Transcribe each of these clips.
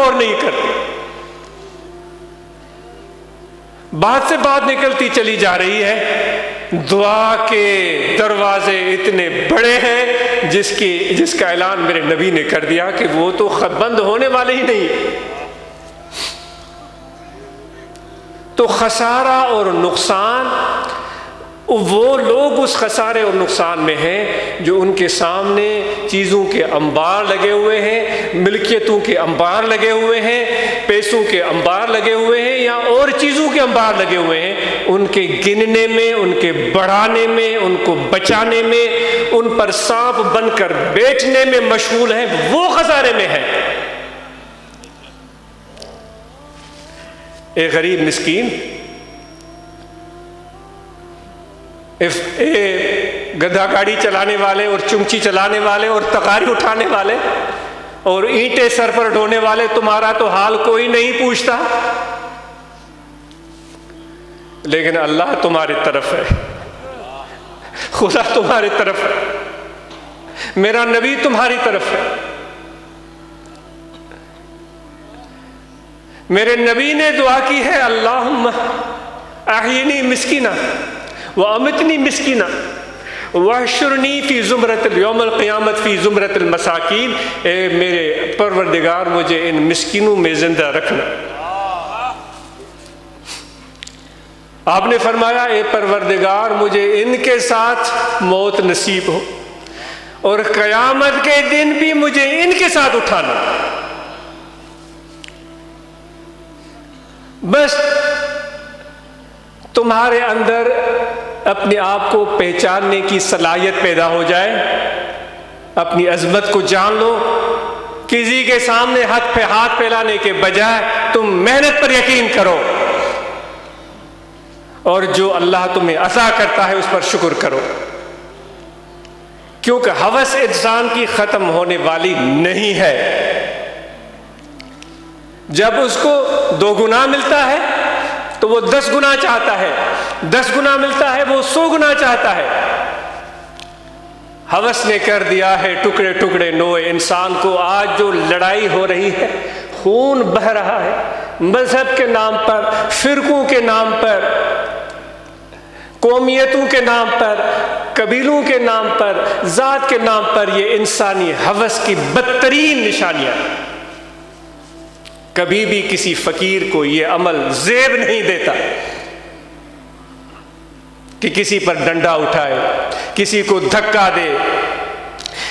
غور نہیں کرتے. بات سے بات نکلتی چلی جا رہی ہے. دعا کے دروازے اتنے بڑے ہیں جس کا اعلان میرے نبی نے کر دیا کہ وہ تو بند ہونے والے ہی نہیں. تو خسارہ اور نقصان، وہ لوگ اس خسارے اور نقصان میں ہیں جو ان کے سامنے چیزوں کے انبار لگے ہوئے ہیں، ملکیتوں کے انبار لگے ہوئے ہیں، پیسوں کے انبار لگے ہوئے ہیں یا اور چیزوں کے انبار لگے ہوئے ہیں، ان کے گننے میں، ان کے بڑھانے میں، ان کو بچانے میں، ان پر سانپ بن کر بیٹھنے میں مشغول ہیں، وہ خسارے میں ہیں. ایک غریب مسکین، گدھا گاڑی چلانے والے اور چمچی چلانے والے اور تکاری اٹھانے والے اور اینٹیں سر پر ڈھونے والے، تمہارا تو حال کوئی نہیں پوچھتا، لیکن اللہ تمہاری طرف ہے، خدا تمہاری طرف ہے، میرا نبی تمہاری طرف ہے. میرے نبی نے دعا کی ہے، اللہم احینی مسکینہ وامتنی مسکینہ واحشرنی فی زمرۃ یوم القیامت فی زمرۃ المساکین. اے میرے پروردگار مجھے ان مسکینوں میں زندہ رکھنا. آپ نے فرمایا اے پروردگار مجھے ان کے ساتھ موت نصیب ہو اور قیامت کے دن بھی مجھے ان کے ساتھ اٹھانا. بس تمہارے اندر اپنے آپ کو پہچاننے کی صلاحیت پیدا ہو جائے، اپنی عظمت کو جان لو. کسی کے سامنے ہاتھ پہ ہاتھ پھیلانے کے بجائے تم محنت پر یقین کرو اور جو اللہ تمہیں عطا کرتا ہے اس پر شکر کرو، کیونکہ ہوس انسان کی ختم ہونے والی نہیں ہے. جب اس کو 2 گنا ملتا ہے تو وہ 10 گنا چاہتا ہے، 10 گنا ملتا ہے وہ 100 گنا چاہتا ہے. ہوس نے کر دیا ہے ٹکڑے ٹکڑے نوئے انسان کو. آج جو لڑائی ہو رہی ہے، خون بہہ رہا ہے، مذہب کے نام پر، فرقوں کے نام پر، قومیتوں کے نام پر، قبیلوں کے نام پر، ذات کے نام پر، یہ انسانی ہوس کی بدترین نشانیاں. کبھی بھی کسی فقیر کو یہ عمل زیب نہیں دیتا کہ کسی پر ڈنڈا اٹھائے، کسی کو دھکا دے،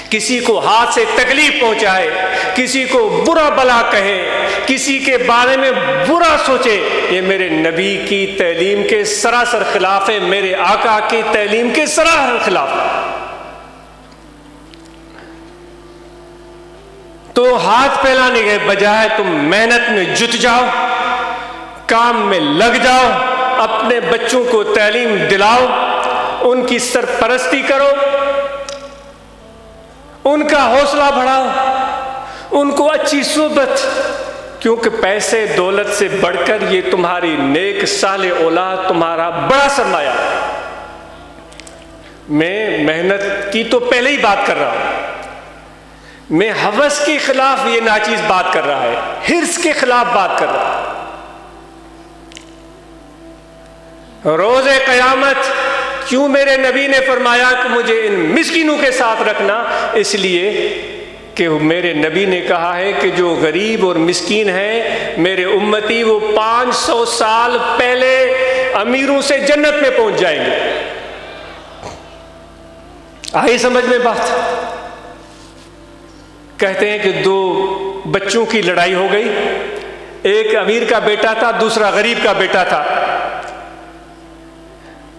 کسی کو ہاتھ سے تکلیف پہنچائے، کسی کو برا بلا کہے، کسی کے بارے میں برا سوچے. یہ میرے نبی کی تعلیم کے سراسر خلاف ہے، میرے آقا کی تعلیم کے سراسر خلاف ہے. تو ہاتھ پھیلانے کے بجائے تم محنت میں جٹ جاؤ، کام میں لگ جاؤ، اپنے بچوں کو تعلیم دلاؤ، ان کی سرپرستی کرو، ان کا حوصلہ بڑھاؤ، ان کو اچھی صحبت، کیونکہ پیسے دولت سے بڑھ کر یہ تمہاری نیک صالح اولاد تمہارا بڑا سرمایہ. میں محنت کی تو پہلے ہی بات کر رہا ہوں، میں ہوس کے خلاف یہ ناچیز بات کر رہا ہے، حرص کے خلاف بات کر رہا ہے. روز قیامت کیوں میرے نبی نے فرمایا کہ مجھے ان مسکینوں کے ساتھ رکھنا؟ اس لیے کہ میرے نبی نے کہا ہے کہ جو غریب اور مسکین ہیں میرے امتی، وہ 500 سال پہلے امیروں سے جنت میں پہنچ جائیں گے. آئی سمجھ میں بات؟ کہتے ہیں کہ 2 بچوں کی لڑائی ہو گئی، ایک امیر کا بیٹا تھا، دوسرا غریب کا بیٹا تھا.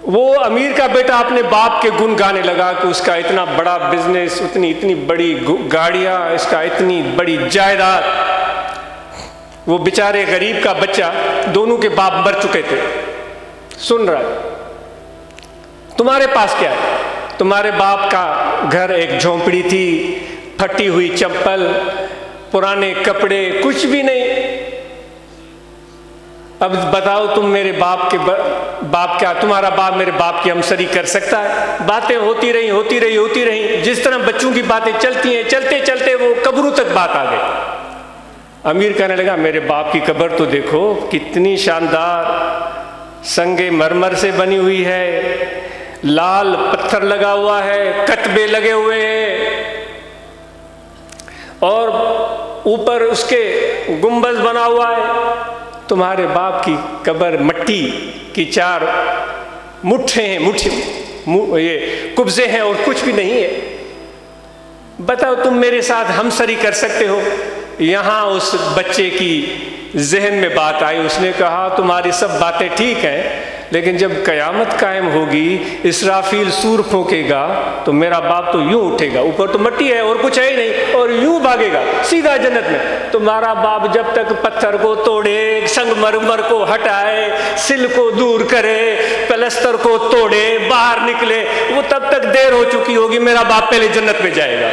وہ امیر کا بیٹا اپنے باپ کے گن گانے لگا کہ اس کا اتنا بڑا بزنس، اتنی بڑی گاڑیاں، اس کا اتنی بڑی جائیداد. وہ بیچارے غریب کا بچہ، دونوں کے باپ مر چکے تھے، سن رہا ہے تمہارے پاس کیا ہے؟ تمہارے باپ کا گھر ایک جھونپڑی تھی، پھٹی ہوئی چپل، پرانے کپڑے، کچھ بھی نہیں. اب بتاؤ تم میرے باپ کیا تمہارا باپ میرے باپ کی ہمسری کر سکتا ہے؟ باتیں ہوتی رہی. جس طرح بچوں کی باتیں چلتی ہیں، چلتے چلتے وہ قبروں تک بات آ گئی. امیر کہنے لگا میرے باپ کی قبر تو دیکھو کتنی شاندار سنگ مرمر سے بنی ہوئی ہے، لال پتھر لگا ہوا ہے، کتبے لگے ہوئے ہیں، اور اوپر اس کے گنبد بنا ہوا ہے۔ تمہارے باپ کی قبر مٹی کی 4 مٹھے ہیں، یہ قبضے ہیں اور کچھ بھی نہیں ہے۔ بتاؤ تم میرے ساتھ ہمسری کر سکتے ہو؟ یہاں اس بچے کی ذہن میں بات آئی، اس نے کہا تمہاری سب باتیں ٹھیک ہیں، لیکن جب قیامت قائم ہوگی، اسرافیل سور پھونکے گا تو میرا باپ تو یوں اٹھے گا، اوپر تو مٹی ہے اور کچھ ہے ہی نہیں، اور یوں بھاگے گا سیدھا جنت میں۔ تمہارا باپ جب تک پتھر کو توڑے، سنگ مرمر کو ہٹائے، سل کو دور کرے، پلستر کو توڑے، باہر نکلے، وہ تب تک دیر ہو چکی ہوگی، میرا باپ پہلے جنت میں جائے گا۔